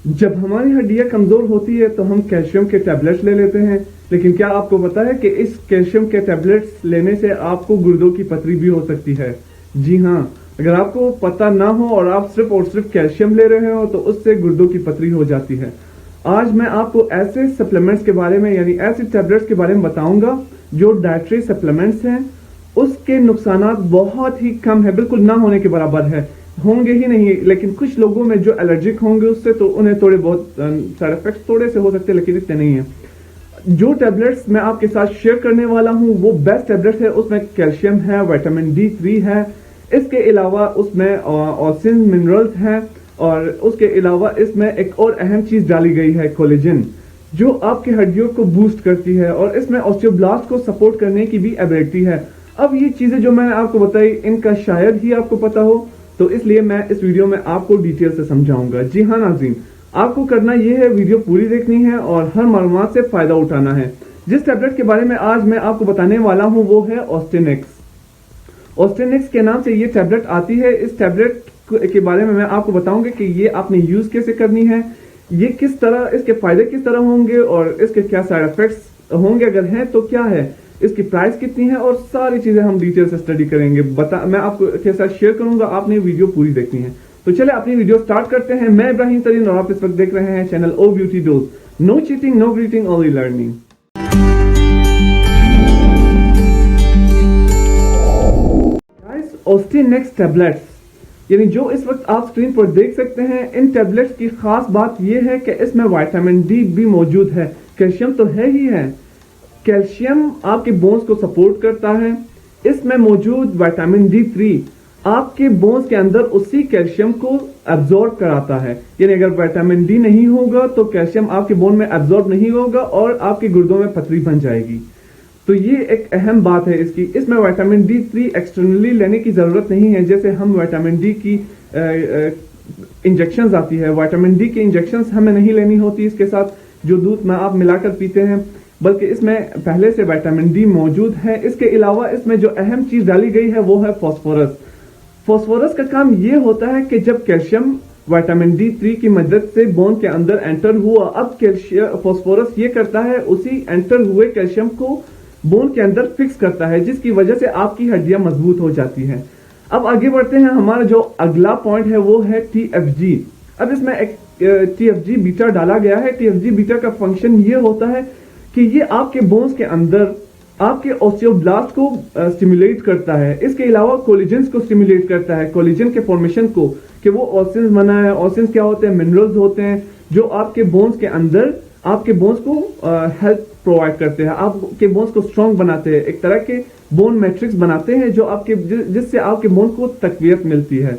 جب ہماری ہڈیاں کمزور ہوتی ہے تو ہم کیلشیم کے ٹیبلٹس لے لیتے ہیں، لیکن کیا آپ کو پتا ہے کہ اس کیلشیم کے ٹیبلٹس لینے سے آپ کو گردوں کی پتھری بھی ہو سکتی ہے؟ جی ہاں، اگر آپ کو پتہ نہ ہو اور آپ صرف کیلشیم لے رہے ہو تو اس سے گردوں کی پتھری ہو جاتی ہے۔ آج میں آپ کو ایسے سپلیمنٹس کے بارے میں یعنی ایسے ٹیبلٹس کے بارے میں بتاؤں گا جو ڈائٹری سپلیمنٹس ہیں، اس کے نقصانات بہت ہی کم ہے، بالکل نہ ہونے کے برابر ہے، ہوں گے ہی نہیں، لیکن کچھ لوگوں میں جو الرجک ہوں گے اس سے تو انہیں تھوڑے بہت سائڈ افیکٹس تھوڑے سے ہو سکتے ہیں، لیکن اتنے نہیں ہیں۔ جو ٹیبلٹس میں آپ کے ساتھ شیئر کرنے والا ہوں وہ بیسٹ ٹیبلٹس ہے، اس میں کیلشیم ہے، وٹامن D3 ہے، اس کے علاوہ اس میں اوسن منرلز ہیں، اور اس کے علاوہ اس میں ایک اور اہم چیز ڈالی گئی ہے کولیجن، جو آپ کی ہڈیوں کو بوسٹ کرتی ہے، اور اس میں اوسٹیوبلاسٹ کو سپورٹ کرنے کی بھی ایبلٹی ہے۔ اب یہ چیزیں جو میں نے آپ کو بتائی ان کا شاید ہی آپ کو پتا ہو، تو اس لیے میں اس ویڈیو میں آپ کو ڈیٹیل سے سمجھاؤں گا۔ جی ہاں ناظرین، آپ کو کرنا یہ ہے ویڈیو پوری دیکھنی ہے اور ہر معلومات سے فائدہ اٹھانا ہے۔ جس ٹیبلٹ کے بارے میں آج میں آپ کو بتانے والا ہوں وہ ہے اوسٹینکس۔ اوسٹینکس کے نام سے یہ ٹیبلٹ آتی ہے۔ اس ٹیبلٹ کے بارے میں آپ کو بتاؤں گا کہ یہ آپ نے یوز کیسے کرنی ہے، یہ کس طرح، اس کے فائدے کس طرح ہوں گے اور اس کے کیا سائڈ افیکٹس ہوں گے، اگر ہیں تو کیا ہے، اس کی پرائس کتنی ہے، اور ساری چیزیں ہم ڈیٹیل سے اسٹڈی کریں گے، میں آپ کے ساتھ شیئر کروں گا، آپ نے ویڈیو پوری دیکھنی ہے۔ تو چلے اپنی ویڈیو سٹارٹ کرتے ہیں۔ میں ابراہیم ترین اور آپ اس وقت دیکھ رہے ہیں چینل او بیوٹی ڈوز۔ نو چیٹنگ، نو گریٹنگ، اونلی لرننگ۔ اوسٹینکس ٹیبلٹس یعنی جو اس وقت آپ سکرین پر دیکھ سکتے ہیں، ان ٹیبلٹس کی خاص بات یہ ہے کہ اس میں وٹامن ڈی بھی موجود ہے، کیلشیم تو ہے ہی ہے۔ کیلشیم آپ کے بونز کو سپورٹ کرتا ہے، اس میں موجود وٹامن D3 آپ کے بونز کے اندر اسی کیلشیم کو ایبزارب کراتا ہے، یعنی اگر وٹامن ڈی نہیں ہوگا تو کیلشیم آپ کے بون میں ایبزارب نہیں ہوگا اور آپ کے گردوں میں پتھری بن جائے گی۔ تو یہ ایک اہم بات ہے اس کی۔ اس میں وٹامن D3 ایکسٹرنلی لینے کی ضرورت نہیں ہے، جیسے ہم وٹامن ڈی کی انجیکشنز آتی ہے، وٹامن ڈی کی انجیکشنز ہمیں نہیں لینی ہوتی اس کے ساتھ جو دودھ میں آپ ملا کر پیتے ہیں، بلکہ اس میں پہلے سے وٹامن ڈی موجود ہے۔ اس کے علاوہ اس میں جو اہم چیز ڈالی گئی ہے وہ ہے فاسفورس۔ فاسفورس کا کام یہ ہوتا ہے کہ جب کیلشیم وٹامن D3 کی مدد سے بون کے اندر انٹر ہوا، اب فاسفورس یہ کرتا ہے اسی انٹر ہوئے کیلشیم کو بون کے اندر فکس کرتا ہے، جس کی وجہ سے آپ کی ہڈیاں مضبوط ہو جاتی ہیں۔ اب آگے بڑھتے ہیں، ہمارا جو اگلا پوائنٹ ہے وہ ہے TFG۔ اب اس میں ایک TFG بیٹا ڈالا گیا ہے۔ TFG بیٹا کا فنکشن یہ ہوتا ہے کہ یہ آپ کے بونز کے اندر آپ کے اوسٹیوبلاسٹ کو سٹیمولیٹ کرتا ہے، اس کے علاوہ کولیجنز کو سٹیمولیٹ کرتا ہے، کولیجن کے فارمیشن کو، کہ وہ اوسنز بنائے۔ اوسنز کیا ہوتے ہیں؟ منرلز ہوتے ہیں جو آپ کے بونز کے اندر آپ کے بونز کو ہیلپ پرووائڈ کرتے ہیں، آپ کے بونز کو اسٹرانگ بناتے ہیں، ایک طرح کے بون میٹرکس بناتے ہیں جو آپ کے جس سے آپ کے بون کو تقویت ملتی ہے۔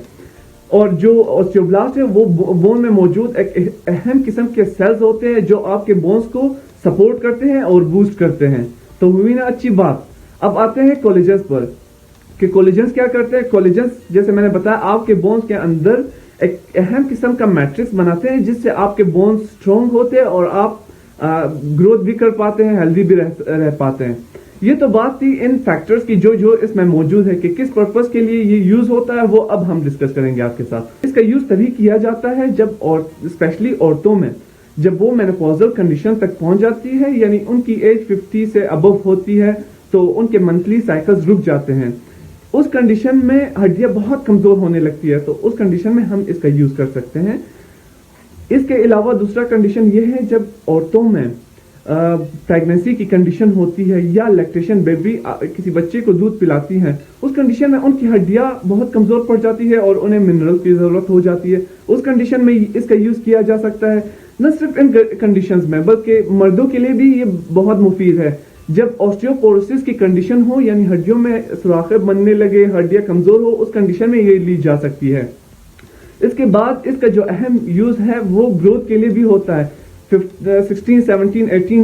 اور جو اوسٹیوبلاسٹ ہے وہ بون میں موجود ایک اہم قسم کے سیلز ہوتے ہیں جو آپ کے بونز کو سپورٹ کرتے ہیں اور بوسٹ کرتے ہیں۔ تو ہوئی نا اچھی بات۔ اب آتے ہیں کولیجنز پر کہ کولیجنز کیا کرتے ہیں۔ کولیجنز جیسے میں نے بتایا آپ کے بونز کے اندر ایک اہم قسم کا میٹرکس بناتے ہیں جس سے آپ کے بونز اسٹرانگ ہوتے ہیں اور آپ گروتھ بھی کر پاتے ہیں، ہیلدی بھی رہ پاتے ہیں۔ یہ تو بات تھی ان فیکٹرز کی جو اس میں موجود ہے کہ کس پرپز کے لیے یہ یوز ہوتا ہے، وہ اب ہم ڈسکس کریں گے آپ کے ساتھ۔ اس کا یوز تبھی کیا جاتا ہے جب اسپیشلی عورتوں میں جب وہ مینوپوزل کنڈیشن تک پہنچ جاتی ہے، یعنی ان کی ایج 50 سے ابو ہوتی ہے تو ان کے منتھلی سائیکلز رک جاتے ہیں۔ اس کنڈیشن میں ہڈیاں بہت کمزور ہونے لگتی ہے، تو اس کنڈیشن میں ہم اس کا یوز کر سکتے ہیں۔ اس کے علاوہ دوسرا کنڈیشن یہ ہے جب عورتوں میں پریگننسی کی کنڈیشن ہوتی ہے یا لیکٹیشن بیبی کسی بچے کو دودھ پلاتی ہے، اس کنڈیشن میں ان کی ہڈیاں بہت کمزور پڑ جاتی ہے اور انہیں منرل کی ضرورت ہو جاتی ہے۔ اس کنڈیشن میں اس کا یوز کیا جا سکتا ہے۔ نہ صرف ان کنڈیشنز میں بلکہ مردوں کے لیے بھی یہ بہت مفید ہے۔ جب آسٹیوپوروسس کی کنڈیشن ہو، یعنی ہڈیوں میں سوراخیں بننے لگے، ہڈیاں کمزور ہو، اس کنڈیشن میں یہ لی جا سکتی ہے۔ اس کے بعد اس کا جو اہم یوز ہے وہ گروتھ کے لیے بھی ہوتا ہے۔ 16 17 18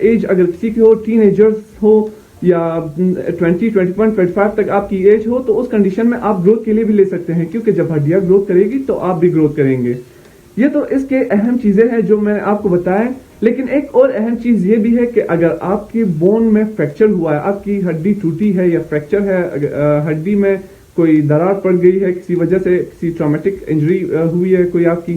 ایج اگر کسی کی ہو، ٹین ایجرز ہو یا 20 21 25 تک آپ کی ایج ہو، تو اس کنڈیشن میں آپ گروتھ کے لیے بھی لے سکتے ہیں، کیونکہ جب ہڈیاں گروتھ کرے گی تو آپ بھی گروتھ کریں گے۔ یہ تو اس کے اہم چیزیں ہیں جو میں نے آپ کو بتایا، لیکن ایک اور اہم چیز یہ بھی ہے کہ اگر آپ کی بون میں فریکچر ہوا ہے، آپ کی ہڈی ٹوٹی ہے یا فریکچر ہے، ہڈی میں کوئی درار پڑ گئی ہے کسی وجہ سے، کسی ٹرامیٹک انجری ہوئی ہے کوئی آپ کی،